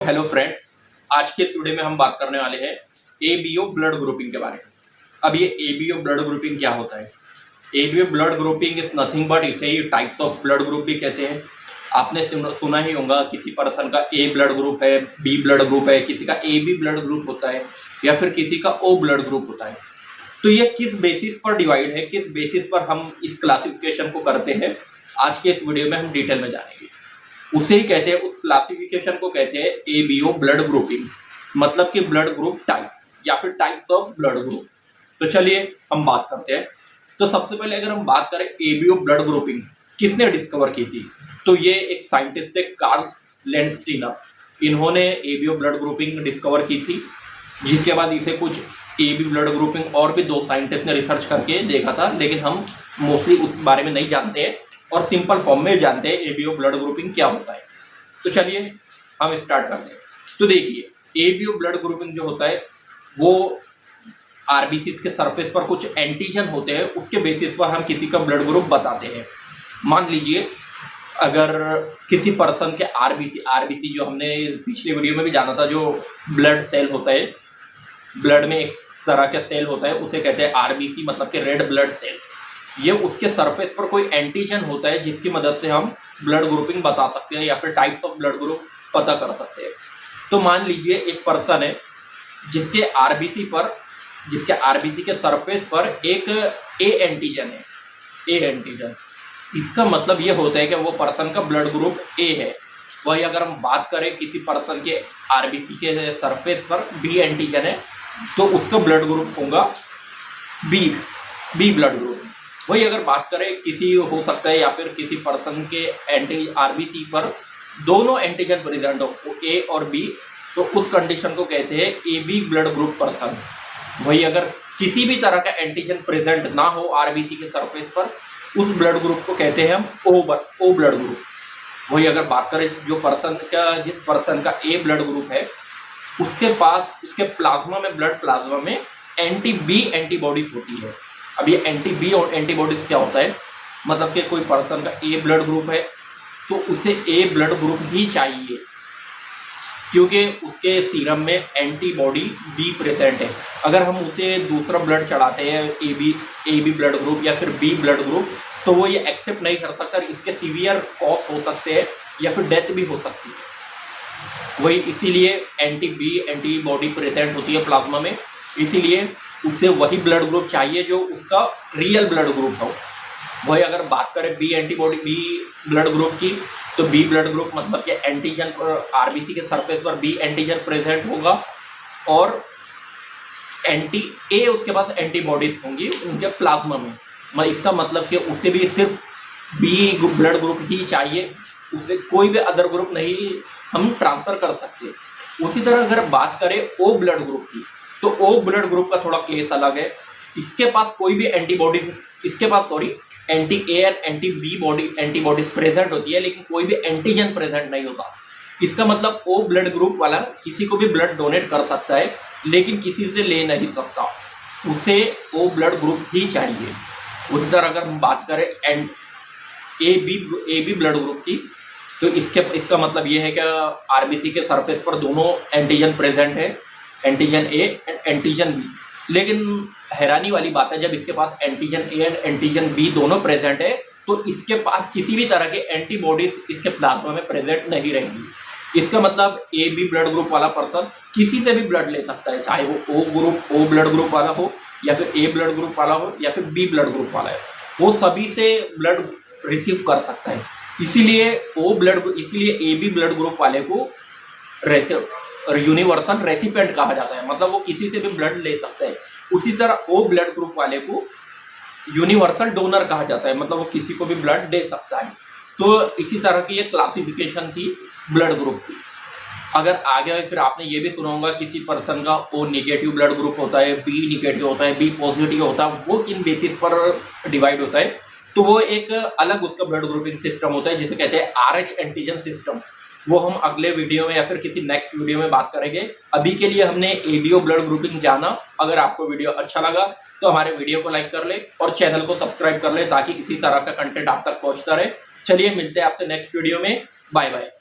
Hello friends, आज के इस वीडियो में हम बात करने वाले हैं एबीओ ब्लड ग्रुपिंग के बारे में। अब ये एबीओ ब्लड ग्रुपिंग क्या होता है? ABO blood grouping is nothing but इसे ही टाइप्स ऑफ ब्लड ग्रुप भी कहते हैं। आपने सुना ही होगा किसी पर्सन का ए ब्लड ग्रुप है, बी ब्लड ग्रुप है, किसी का ए बी ब्लड ग्रुप होता है या फिर किसी का ओ ब्लड ग्रुप होता है। तो ये किस बेसिस पर डिवाइड है, किस बेसिस पर हम इस क्लासिफिकेशन को करते हैं, आज के इस वीडियो में हम डिटेल में जानेंगे। उसे ही कहते हैं, उस क्लासिफिकेशन को कहते हैं एबीओ ब्लड ग्रुपिंग, मतलब कि ब्लड ग्रुप टाइप या फिर टाइप्स ऑफ ब्लड ग्रुप। तो चलिए हम बात करते हैं। तो सबसे पहले अगर हम बात करें एबीओ ब्लड ग्रुपिंग किसने डिस्कवर की थी, तो ये एक साइंटिस्ट थे, कार्ल लैंडस्टीनर। इन्होंने एबीओ ब्लड ग्रुपिंग डिस्कवर की थी, जिसके बाद इसे कुछ एबी ब्लड ग्रुपिंग और भी दो साइंटिस्ट ने रिसर्च करके देखा था, लेकिन हम मोस्टली उस बारे में नहीं जानते हैं और सिंपल फॉर्म में जानते हैं एबीओ ब्लड ग्रुपिंग क्या होता है। तो चलिए हम स्टार्ट करते हैं। तो देखिए, एबीओ ब्लड ग्रुपिंग जो होता है वो आरबीसी के सरफेस पर कुछ एंटीजन होते हैं, उसके बेसिस पर हम किसी का ब्लड ग्रुप बताते हैं। मान लीजिए अगर किसी पर्सन के आरबीसी जो हमने पिछले वीडियो में भी जाना था, जो ब्लड सेल होता है, ब्लड में एक तरह का सेल होता है, उसे कहते हैं आरबीसी, मतलब कि रेड ब्लड सेल। ये उसके सरफेस पर कोई एंटीजन होता है जिसकी मदद से हम ब्लड ग्रुपिंग बता सकते हैं या फिर टाइप्स ऑफ ब्लड ग्रुप पता कर सकते हैं। तो मान लीजिए एक पर्सन है जिसके आरबीसी के सरफेस पर एक ए एंटीजन है, ए एंटीजन। इसका मतलब ये होता है कि वो पर्सन का ब्लड ग्रुप ए है। वही अगर हम बात करें किसी पर्सन के आरबीसी के सरफेस पर बी एंटीजन है, तो उसका ब्लड ग्रुप होगा बी ब्लड ग्रुप। वही अगर बात करें किसी, हो सकता है या फिर किसी पर्सन के आरबीसी पर दोनों एंटीजन प्रेजेंट हो, ए और बी, तो उस कंडीशन को कहते हैं A B blood group person. वही अगर किसी भी तरह का एंटीजन प्रेजेंट ना हो आरबीसी के सरफेस पर, उस ब्लड ग्रुप को कहते हैं हम ओ ब्लड ग्रुप। वही अगर बात करें जिस पर्सन का ए ब्लड ग्रुप है, उसके पास उसके ब्लड प्लाज्मा में एंटी बी एंटीबॉडीज होती है। अब ये एंटी बी और एंटीबॉडीज क्या होता है, मतलब कि कोई पर्सन का ए ब्लड ग्रुप है तो उसे ए ब्लड ग्रुप ही चाहिए, क्योंकि उसके सीरम में एंटीबॉडी बी प्रेजेंट है। अगर हम उसे दूसरा ब्लड चढ़ाते हैं, ए बी ब्लड ग्रुप या फिर बी ब्लड ग्रुप, तो वो ये एक्सेप्ट नहीं कर सकता, इसके सीवियर कॉज हो सकते हैं या फिर डेथ भी हो सकती है। वही इसीलिए एंटीबॉडी प्रेजेंट होती है प्लाज्मा में, इसीलिए उसे वही ब्लड ग्रुप चाहिए जो उसका रियल ब्लड ग्रुप हो। वही अगर बात करें बी ब्लड ग्रुप की, तो बी ब्लड ग्रुप मतलब कि एंटीजन पर आरबीसी के सरफेस पर बी एंटीजन प्रेजेंट होगा और उसके पास एंटीबॉडीज होंगी उनके प्लाज्मा में। इसका मतलब कि उसे भी सिर्फ बी ब्लड ग्रुप ही चाहिए, उसे कोई भी अदर ग्रुप नहीं हम ट्रांसफर कर सकते। उसी तरह अगर बात करें ओ ब्लड ग्रुप की, तो ओ ब्लड ग्रुप का थोड़ा केस अलग है। इसके पास कोई भी anti A and anti B antibodies present होती है, लेकिन कोई भी एंटीजन प्रेजेंट नहीं होता। इसका मतलब ओ ब्लड ग्रुप वाला किसी को भी ब्लड डोनेट कर सकता है, लेकिन किसी से ले नहीं सकता, उसे ओ ब्लड ग्रुप ही चाहिए। उसी तरह अगर हम बात करें ए बी ब्लड ग्रुप की, तो इसका मतलब ये है कि आरबीसी के सरफेस पर दोनों एंटीजन प्रेजेंट है, antigen A and antigen B. लेकिन हैरानी वाली बात है, जब इसके पास antigen A and antigen B दोनों प्रेजेंट है, तो इसके पास किसी भी तरह के एंटीबॉडीज इसके प्लाज्मा में प्रेजेंट नहीं रहेंगी। इसका मतलब ए बी ब्लड ग्रुप वाला पर्सन किसी से भी ब्लड ले सकता है, चाहे वो ओ ब्लड ग्रुप वाला हो या फिर ए ब्लड ग्रुप वाला हो या फिर बी ब्लड ग्रुप वाला है, वो सभी से ब्लड रिसीव कर सकता है। इसीलिए ए बी ब्लड ग्रुप वाले को यूनिवर्सल रेसिपिएंट कहा जाता है, मतलब वो किसी से भी ब्लड ले सकता है। उसी तरह ओ ब्लड ग्रुप वाले को यूनिवर्सल डोनर कहा जाता है, मतलब वो किसी को भी ब्लड दे सकता है। तो इसी तरह की ये क्लासिफिकेशन थी ब्लड ग्रुप की। अगर आगे फिर आपने ये भी सुना होगा किसी पर्सन का ओ नेगेटिव ब्लड ग्रुप होता है, बी नेगेटिव होता है, बी पॉजिटिव होता है, वो किन बेसिस पर डिवाइड होता है, तो वो एक अलग उसका ब्लड ग्रुपिंग सिस्टम होता है जिसे कहते हैं RH एंटीजन सिस्टम। वो हम अगले वीडियो में या फिर किसी नेक्स्ट वीडियो में बात करेंगे। अभी के लिए हमने एबीओ ब्लड ग्रुपिंग जाना। अगर आपको वीडियो अच्छा लगा तो हमारे वीडियो को लाइक कर ले और चैनल को सब्सक्राइब कर ले, ताकि इसी तरह का कंटेंट आप तक पहुंचता रहे। चलिए मिलते हैं आपसे नेक्स्ट वीडियो में। Bye bye.